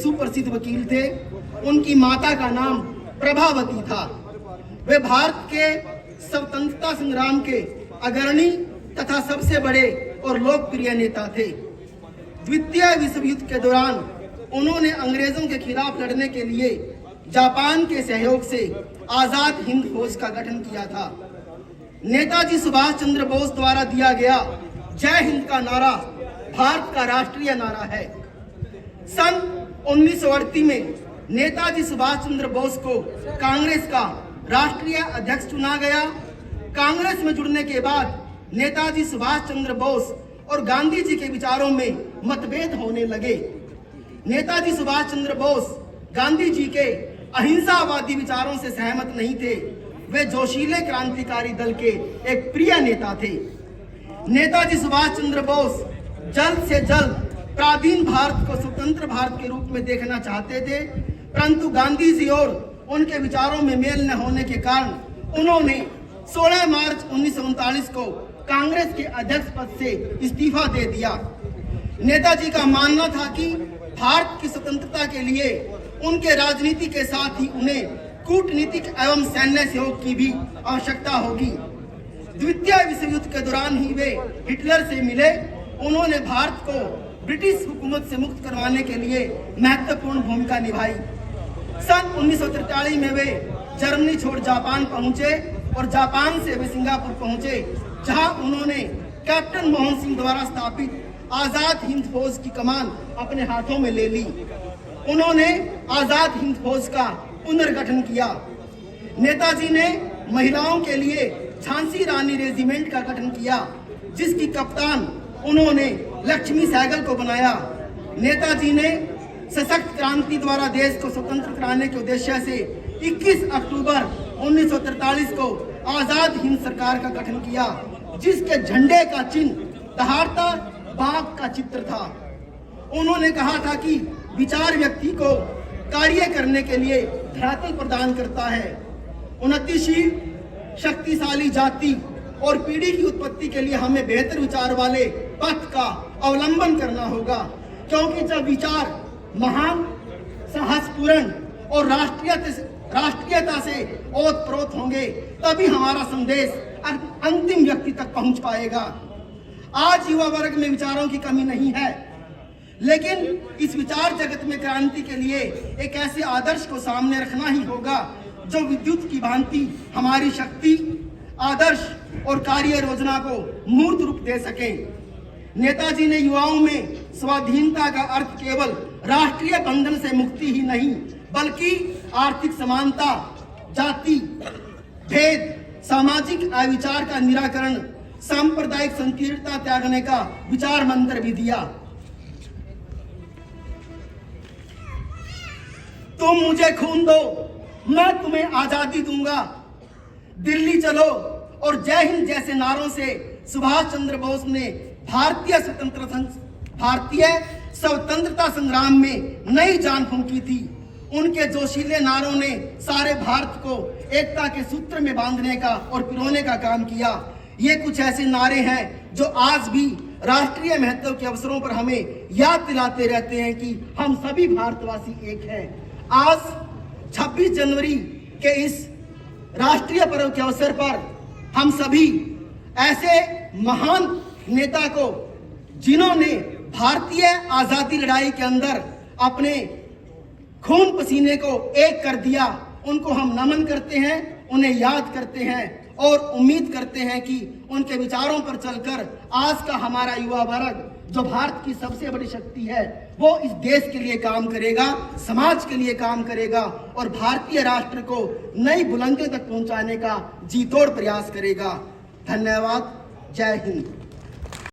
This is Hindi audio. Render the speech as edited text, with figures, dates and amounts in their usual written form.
सुप्रसिद्ध वकील थे। उनकी माता का नाम प्रभावती था। वे भारत के स्वतंत्रता संग्राम के अग्रणी तथा सबसे बड़े और लोकप्रिय नेता थे। द्वितीय विश्व युद्ध के दौरान उन्होंने अंग्रेजों के खिलाफ लड़ने के लिए जापान के सहयोग से आजाद हिंद फौज का गठन किया था। नेताजी सुभाष चंद्र बोस द्वारा दिया गया जय हिंद का नारा भारत का राष्ट्रीय नारा है। सन 1938 में नेताजी सुभाष चंद्र बोस को कांग्रेस का राष्ट्रीय अध्यक्ष चुना गया। कांग्रेस में जुड़ने के बाद नेताजी सुभाष चंद्र बोस और गांधी जी के विचारों में मतभेद होने लगे। नेताजी सुभाष चंद्र बोस गांधी जी के अहिंसावादी विचारों से सहमत नहीं थे। वे जोशीले क्रांतिकारी दल के एक प्रिय नेता थे। नेताजी सुभाष चंद्र बोस जल्द से जल्द पराधीन भारत को स्वतंत्र भारत के रूप में देखना चाहते थे, परंतु गांधी जी और उनके विचारों में मेल न होने के कारण उन्होंने 16 मार्च 1939 को कांग्रेस के अध्यक्ष पद से इस्तीफा दे दिया। नेताजी का मानना था कि भारत की स्वतंत्रता के लिए उनके राजनीति के साथ ही उन्हें कूटनीतिक एवं सैन्य सहयोग की भी आवश्यकता होगी। द्वितीय विश्व युद्ध के दौरान ही वे हिटलर से मिले। उन्होंने भारत को ब्रिटिश हुकूमत से मुक्त करवाने के लिए महत्वपूर्ण भूमिका निभाई। सन 1943 में वे जर्मनी छोड़ जापान पहुंचे और जापान से वे सिंगापुर पहुंचे, जहां उन्होंने कैप्टन मोहन सिंह द्वारा स्थापित आजाद हिंद फौज की कमान अपने हाथों में ले ली। उन्होंने आजाद हिंद फौज का पुनर्गठन किया। नेताजी ने महिलाओं के लिए झांसी रानी रेजिमेंट का गठन किया, जिसकी कप्तान उन्होंने लक्ष्मी सहगल को बनाया। नेताजी ने सशक्त क्रांति द्वारा देश को स्वतंत्र कराने के उद्देश्य से 21 अक्टूबर 1943 को आजाद हिंद सरकार का गठन किया, जिसके झंडे का चिन्ह दहाड़ता बाघ का चित्र था। उन्होंने कहा था कि विचार व्यक्ति को कार्य करने के लिए धरातल प्रदान करता है। उन्नतिशील शक्तिशाली जाति और पीढ़ी की उत्पत्ति के लिए हमें बेहतर विचार वाले पथ का अवलंबन करना होगा, क्योंकि जब विचार महान, साहसपूर्ण और राष्ट्रीयता से ओतप्रोत होंगे, तभी हमारा संदेश अंतिम व्यक्ति तक पहुंच पाएगा। आज युवा वर्ग में विचारों की कमी नहीं है, लेकिन इस विचार जगत में क्रांति के लिए एक ऐसे आदर्श को सामने रखना ही होगा जो विद्युत की भांति हमारी शक्ति, आदर्श और कार्य योजना को मूर्त रूप दे सके। नेताजी ने युवाओं में स्वाधीनता का अर्थ केवल राष्ट्रीय बंधन से मुक्ति ही नहीं, बल्कि आर्थिक समानता, जाति भेद, सामाजिक अविचार का निराकरण, सांप्रदायिक संकीर्णता त्यागने का विचार मंत्र भी दिया। तुम मुझे खून दो, मैं तुम्हें आजादी दूंगा, दिल्ली चलो और जय हिंद जैसे नारों से सुभाष चंद्र बोस ने भारतीय स्वतंत्रता संग्राम में नई जान फूंकी थी। उनके जोशीले नारों ने सारे भारत को एकता के सूत्र में बांधने का और पिरोने का काम किया। ये कुछ ऐसे नारे हैं जो आज भी राष्ट्रीय महत्व के अवसरों पर हमें याद दिलाते रहते हैं कि हम सभी भारतवासी एक हैं। आज 26 जनवरी के इस राष्ट्रीय पर्व के अवसर पर हम सभी ऐसे महान नेता को, जिन्होंने भारतीय आजादी लड़ाई के अंदर अपने खून पसीने को एक कर दिया, उनको हम नमन करते हैं, उन्हें याद करते हैं और उम्मीद करते हैं कि उनके विचारों पर चलकर आज का हमारा युवा वर्ग, जो भारत की सबसे बड़ी शक्ति है, वो इस देश के लिए काम करेगा, समाज के लिए काम करेगा और भारतीय राष्ट्र को नई बुलंदियों तक पहुंचाने का जी तोड़ प्रयास करेगा। धन्यवाद। जय हिंद।